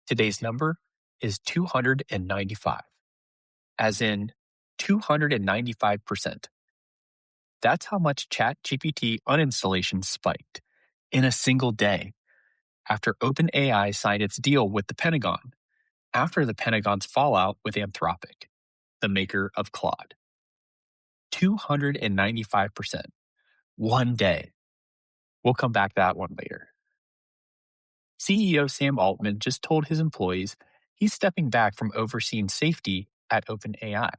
Today's number is 295, as in 295%. That's how much ChatGPT uninstallations spiked in a single day after OpenAI signed its deal with the Pentagon, after the Pentagon's fallout with Anthropic, the maker of Claude. 295%. One day. We'll come back to that one later. CEO Sam Altman just told his employees he's stepping back from overseeing safety at OpenAI,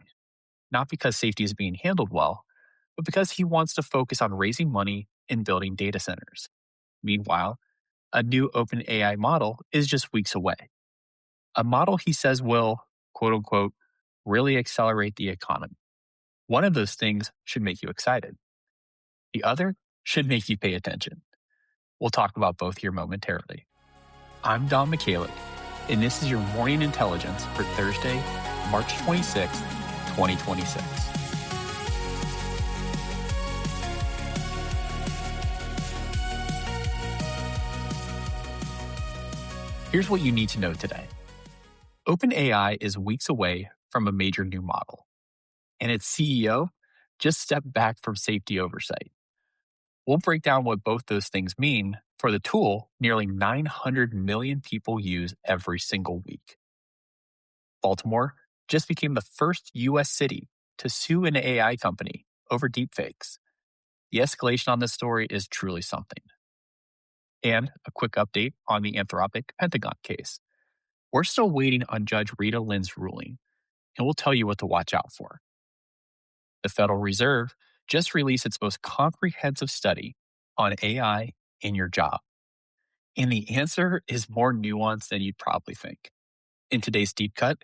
not because safety is being handled well, but because he wants to focus on raising money and building data centers. Meanwhile, a new OpenAI model is just weeks away. A model he says will, quote unquote, really accelerate the economy. One of those things should make you excited. The other should make you pay attention. We'll talk about both here momentarily. I'm Don Michalik, and this is your Morning Intelligence for Thursday, March 26th, 2026. Here's what you need to know today. OpenAI is weeks away from a major new model, and its CEO just stepped back from safety oversight. We'll break down what both those things mean for the tool nearly 900 million people use every single week. Baltimore just became the first U.S. city to sue an AI company over deepfakes. The escalation on this story is truly something. And a quick update on the Anthropic Pentagon case. We're still waiting on Judge Rita Lynn's ruling, and we'll tell you what to watch out for. The Federal Reserve just released its most comprehensive study on AI in your job. And the answer is more nuanced than you'd probably think. In today's Deep Cut,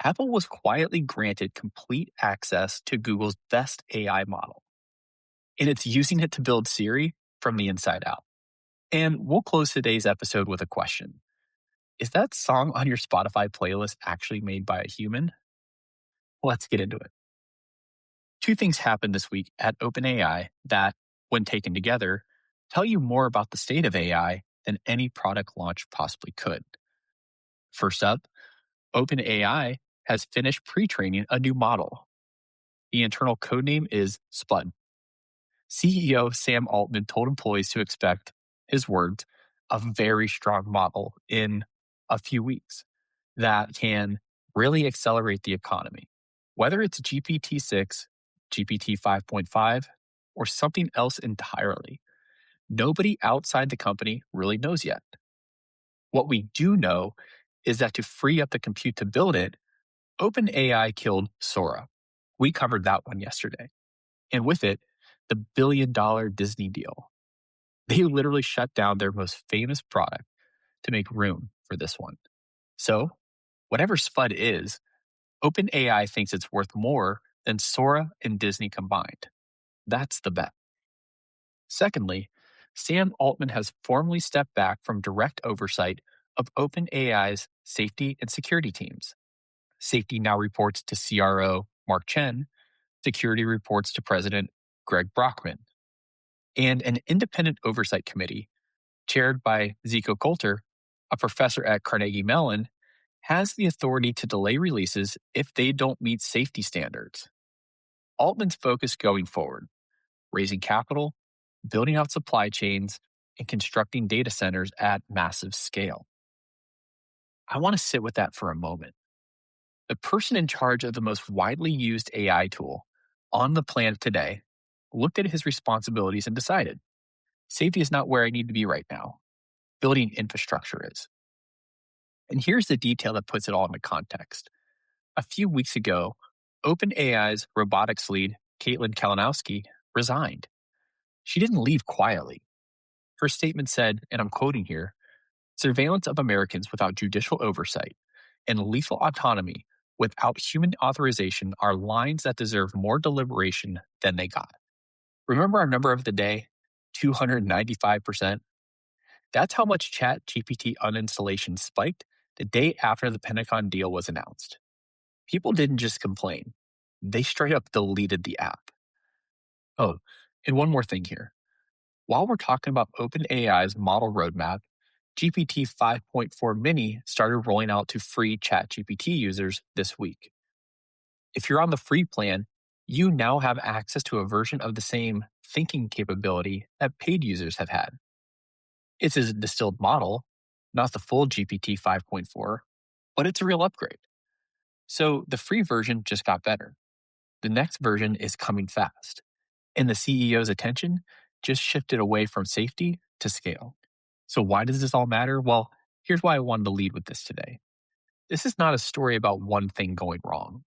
Apple was quietly granted complete access to Google's best AI model. And it's using it to build Siri from the inside out. And we'll close today's episode with a question. Is that song on your Spotify playlist actually made by a human? Let's get into it. Two things happened this week at OpenAI that, when taken together, tell you more about the state of AI than any product launch possibly could. First up, OpenAI has finished pre-training a new model. The internal codename is Spud. CEO Sam Altman told employees to expect, his words, a very strong model in a few weeks that can really accelerate the economy. Whether it's GPT-6, GPT 5.5, or something else entirely, nobody outside the company really knows yet. What we do know is that to free up the compute to build it, OpenAI killed Sora. We covered that one yesterday. And with it, the billion-dollar Disney deal. They literally shut down their most famous product to make room for this one. So, whatever Spud is, OpenAI thinks it's worth more than Sora and Disney combined. That's the bet. Secondly, Sam Altman has formally stepped back from direct oversight of OpenAI's safety and security teams. Safety now reports to CRO Mark Chen, security reports to President Greg Brockman, and an independent oversight committee chaired by Zico Coulter, a professor at Carnegie Mellon, has the authority to delay releases if they don't meet safety standards. Altman's focus going forward, raising capital, building out supply chains, and constructing data centers at massive scale. I want to sit with that for a moment. The person in charge of the most widely used AI tool on the planet today looked at his responsibilities and decided, safety is not where I need to be right now. Building infrastructure is. And here's the detail that puts it all into context. A few weeks ago, OpenAI's robotics lead, Caitlin Kalinowski, resigned. She didn't leave quietly. Her statement said, and I'm quoting here, surveillance of Americans without judicial oversight and lethal autonomy without human authorization are lines that deserve more deliberation than they got. Remember our number of the day, 295%? That's how much ChatGPT uninstallation spiked the day after the Pentagon deal was announced. People didn't just complain. They straight up deleted the app. Oh, and one more thing here. While we're talking about OpenAI's model roadmap, GPT 5.4 Mini started rolling out to free ChatGPT users this week. If you're on the free plan, you now have access to a version of the same thinking capability that paid users have had. It's a distilled model, not the full GPT 5.4, but it's a real upgrade. So the free version just got better. The next version is coming fast, and the CEO's attention just shifted away from safety to scale. So why does this all matter? Well, here's why I wanted to lead with this today. This is not a story about one thing going wrong.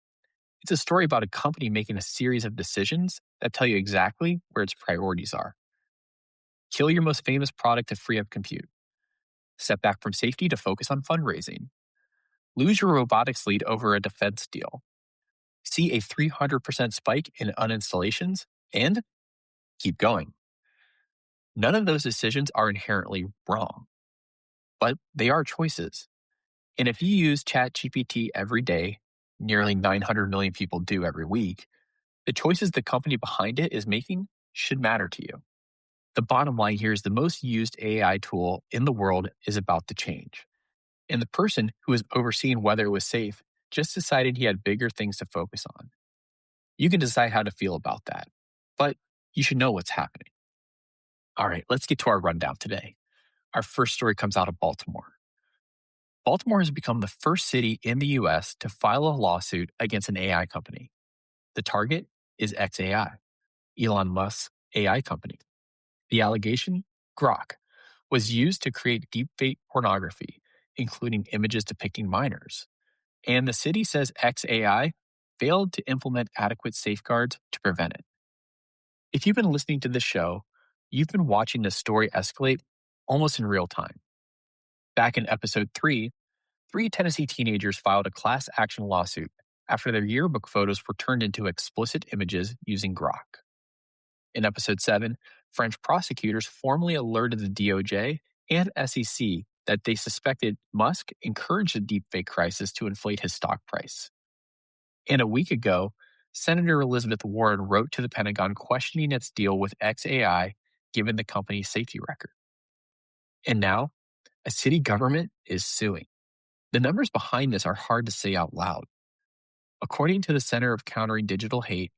It's a story about a company making a series of decisions that tell you exactly where its priorities are. Kill your most famous product to free up compute. Step back from safety to focus on fundraising. Lose your robotics lead over a defense deal. See a 300% spike in uninstallations and keep going. None of those decisions are inherently wrong, but they are choices. And if you use ChatGPT every day, nearly 900 million people do every week, the choices the company behind it is making should matter to you. The bottom line here is the most used AI tool in the world is about to change. And the person who was overseeing whether it was safe just decided he had bigger things to focus on. You can decide how to feel about that, but you should know what's happening. All right, let's get to our rundown today. Our first story comes out of Baltimore. Baltimore has become the first city in the US to file a lawsuit against an AI company. The target is xAI, Elon Musk's AI company. The allegation, Grok, was used to create deepfake pornography, including images depicting minors. And the city says xAI failed to implement adequate safeguards to prevent it. If you've been listening to this show, you've been watching this story escalate almost in real time. Back in episode 3, 3 Tennessee teenagers filed a class action lawsuit after their yearbook photos were turned into explicit images using Grok. In episode 7, French prosecutors formally alerted the DOJ and SEC that they suspected Musk encouraged the deepfake crisis to inflate his stock price. And a week ago, Senator Elizabeth Warren wrote to the Pentagon questioning its deal with xAI given the company's safety record. And now, a city government is suing. The numbers behind this are hard to say out loud. According to the Center of Countering Digital Hate,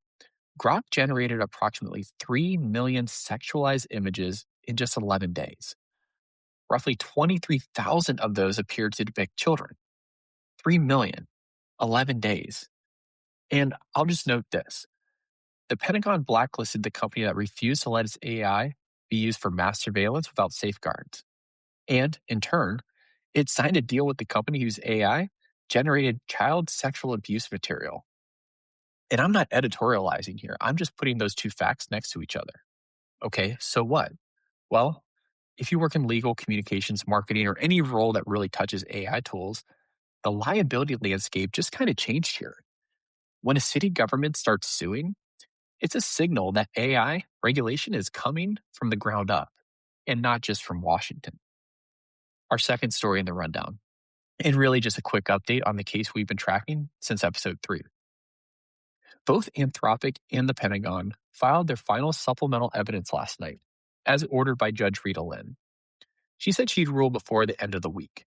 Grok generated approximately 3 million sexualized images in just 11 days. Roughly 23,000 of those appeared to depict children. 3 million, 11 days. And I'll just note this. The Pentagon blacklisted the company that refused to let its AI be used for mass surveillance without safeguards. And, in turn, it signed a deal with the company whose AI generated child sexual abuse material. And I'm not editorializing here. I'm just putting those two facts next to each other. Okay, so what? Well, if you work in legal, communications, marketing, or any role that really touches AI tools, the liability landscape just kind of changed here. When a city government starts suing, it's a signal that AI regulation is coming from the ground up and not just from Washington. Our second story in the rundown, and really just a quick update on the case we've been tracking since episode 3. Both Anthropic and the Pentagon filed their final supplemental evidence last night, as ordered by Judge Rita Lynn. She said she'd rule before the end of the week.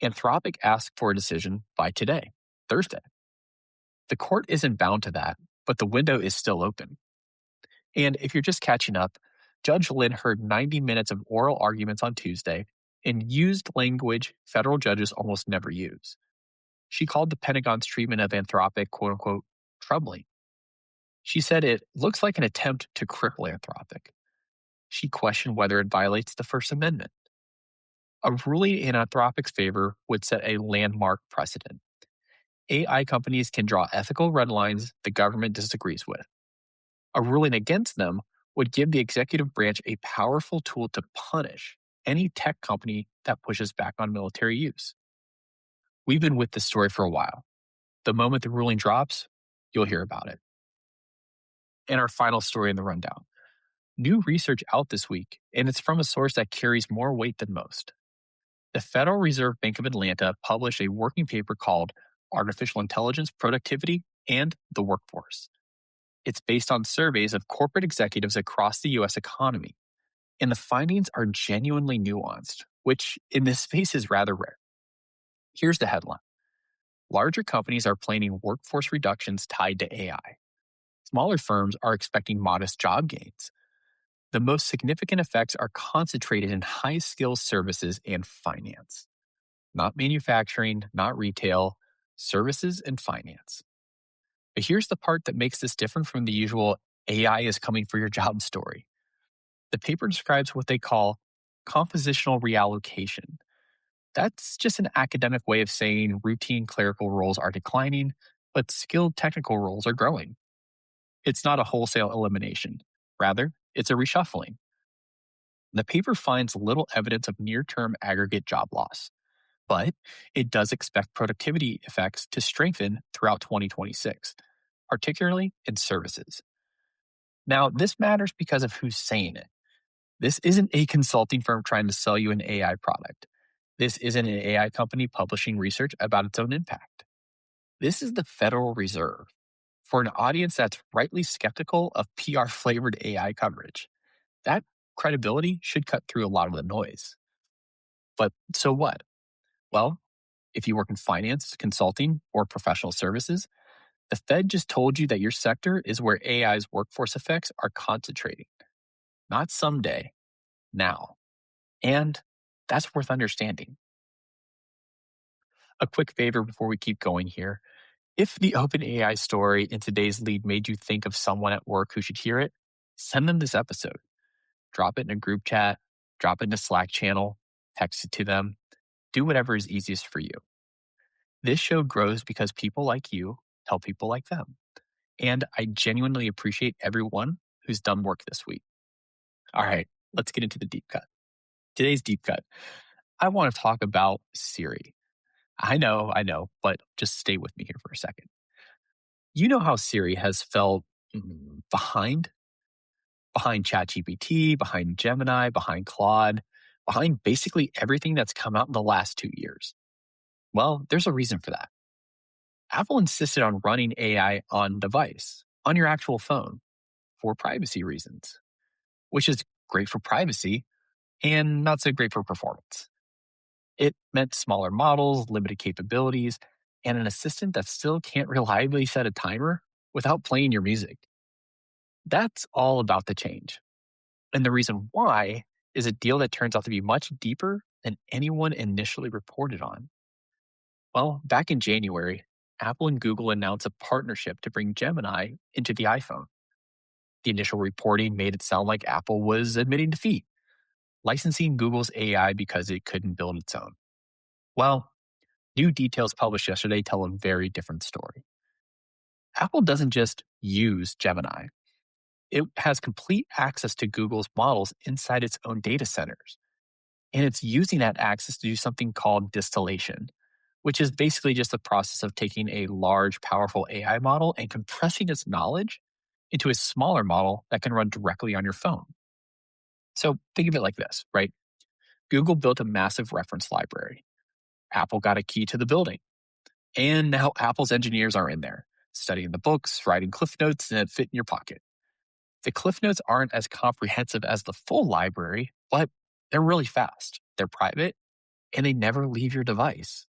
Anthropic asked for a decision by today, Thursday. The court isn't bound to that, but the window is still open. And if you're just catching up, Judge Lynn heard 90 minutes of oral arguments on Tuesday and used language federal judges almost never use. She called the Pentagon's treatment of Anthropic, quote unquote, troubling. She said it looks like an attempt to cripple Anthropic. She questioned whether it violates the First Amendment. A ruling in Anthropic's favor would set a landmark precedent. AI companies can draw ethical red lines the government disagrees with. A ruling against them would give the executive branch a powerful tool to punish any tech company that pushes back on military use. We've been with this story for a while. The moment the ruling drops, you'll hear about it. And our final story in the rundown. New research out this week, and it's from a source that carries more weight than most. The Federal Reserve Bank of Atlanta published a working paper called Artificial Intelligence, Productivity, and the Workforce. It's based on surveys of corporate executives across the U.S. economy, and the findings are genuinely nuanced, which in this space is rather rare. Here's the headline. Larger companies are planning workforce reductions tied to AI. Smaller firms are expecting modest job gains. The most significant effects are concentrated in high skill services and finance, not manufacturing, not retail, services and finance. But here's the part that makes this different from the usual AI is coming for your job story. The paper describes what they call compositional reallocation. That's just an academic way of saying routine clerical roles are declining, but skilled technical roles are growing. It's not a wholesale elimination. Rather, it's a reshuffling. The paper finds little evidence of near term aggregate job loss, but it does expect productivity effects to strengthen throughout 2026, particularly in services. Now, this matters because of who's saying it. This isn't a consulting firm trying to sell you an AI product. This isn't an AI company publishing research about its own impact. This is the Federal Reserve for an audience that's rightly skeptical of PR flavored AI coverage. That credibility should cut through a lot of the noise. But so what? Well, if you work in finance, consulting, or professional services, the Fed just told you that your sector is where AI's workforce effects are concentrating. Not someday, now. And that's worth understanding. A quick favor before we keep going here. If the OpenAI story in today's lead made you think of someone at work who should hear it, send them this episode. Drop it in a group chat, drop it in a Slack channel, text it to them. Do whatever is easiest for you. This show grows because people like you help people like them. And I genuinely appreciate everyone who's done work this week. All right, let's get into the deep cut. Today's deep cut. I want to talk about Siri. I know, but just stay with me here for a second. You know how Siri has felt behind ChatGPT, behind Gemini, behind Claude, behind basically everything that's come out in the last 2 years. Well, there's a reason for that. Apple insisted on running AI on device, on your actual phone, for privacy reasons, which is great for privacy and not so great for performance. It meant smaller models, limited capabilities, and an assistant that still can't reliably set a timer without playing your music. That's all about the change. And the reason why is a deal that turns out to be much deeper than anyone initially reported on. Well, back in January, Apple and Google announced a partnership to bring Gemini into the iPhone. The initial reporting made it sound like Apple was admitting defeat, licensing Google's AI because it couldn't build its own. Well, new details published yesterday tell a very different story. Apple doesn't just use Gemini. It has complete access to Google's models inside its own data centers. And it's using that access to do something called distillation, which is basically just the process of taking a large, powerful AI model and compressing its knowledge into a smaller model that can run directly on your phone. So think of it like this, right? Google built a massive reference library. Apple got a key to the building. And now Apple's engineers are in there, studying the books, writing cliff notes that fit in your pocket. The cliff notes aren't as comprehensive as the full library, but they're really fast. They're private, and they never leave your device.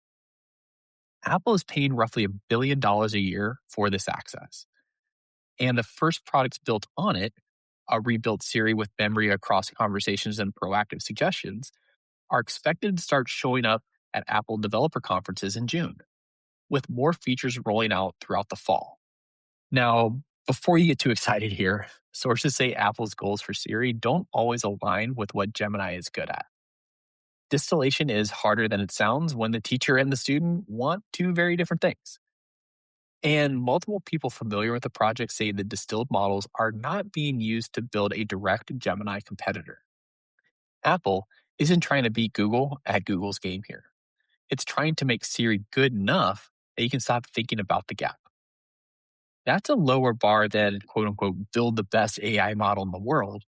Apple is paying roughly $1 billion a year for this access. And the first products built on it, a rebuilt Siri with memory across conversations and proactive suggestions, are expected to start showing up at Apple developer conferences in June, with more features rolling out throughout the fall. Now, before you get too excited here, sources say Apple's goals for Siri don't always align with what Gemini is good at. Distillation is harder than it sounds when the teacher and the student want two very different things. And multiple people familiar with the project say the distilled models are not being used to build a direct Gemini competitor. Apple isn't trying to beat Google at Google's game here. It's trying to make Siri good enough that you can stop thinking about the gap. That's a lower bar than, quote unquote, build the best AI model in the world.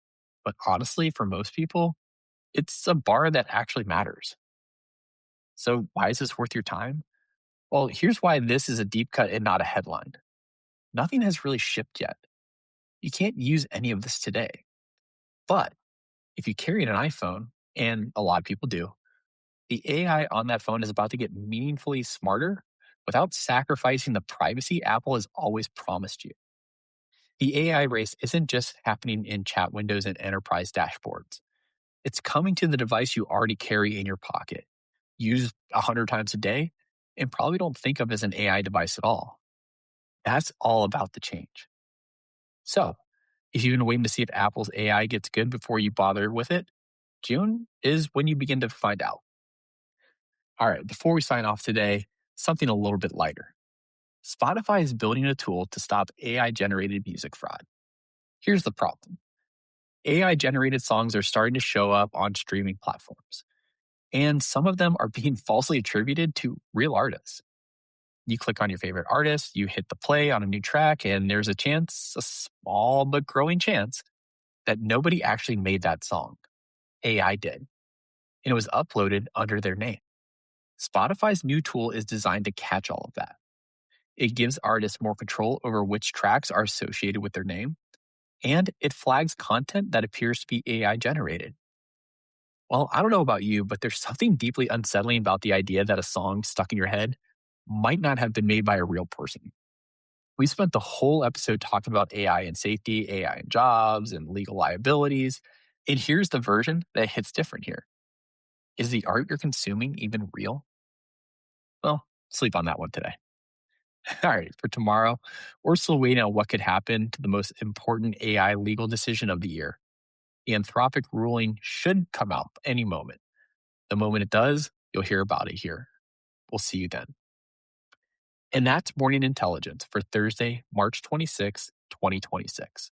But honestly, for most people, it's a bar that actually matters. So why is this worth your time? Well, here's why this is a deep cut and not a headline. Nothing has really shipped yet. You can't use any of this today. But if you carry an iPhone, and a lot of people do, The AI on that phone is about to get meaningfully smarter without sacrificing the privacy Apple has always promised you. The AI race isn't just happening in chat windows and enterprise dashboards. It's coming to the device you already carry in your pocket, use 100 times a day, and probably don't think of as an AI device at all. That's all about the change. So, if you've been waiting to see if Apple's AI gets good before you bother with it, June is when you begin to find out. All right, before we sign off today, something a little bit lighter. Spotify is building a tool to stop AI generated music fraud. Here's the problem: AI generated songs are starting to show up on streaming platforms, and some of them are being falsely attributed to real artists. You click on your favorite artist, you hit the play on a new track, and there's a small but growing chance, that nobody actually made that song. AI did, and it was uploaded under their name. Spotify's new tool is designed to catch all of that. It gives artists more control over which tracks are associated with their name, and it flags content that appears to be AI generated. Well, I don't know about you, but there's something deeply unsettling about the idea that a song stuck in your head might not have been made by a real person. We spent the whole episode talking about AI and safety, AI and jobs, and legal liabilities. And here's the version that hits different here. Is the art you're consuming even real? Well, sleep on that one today. All right, for tomorrow, we're still waiting on what could happen to the most important AI legal decision of the year. The Anthropic ruling should come out any moment. The moment it does, you'll hear about it here. We'll see you then. And that's Morning Intelligence for Thursday, March 26, 2026.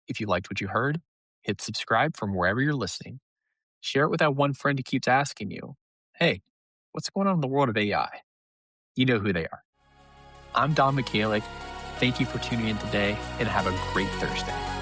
If you liked what you heard, hit subscribe from wherever you're listening. Share it with that one friend who keeps asking you, hey, what's going on in the world of AI? You know who they are. I'm Don Michalik. Thank you for tuning in today, and have a great Thursday.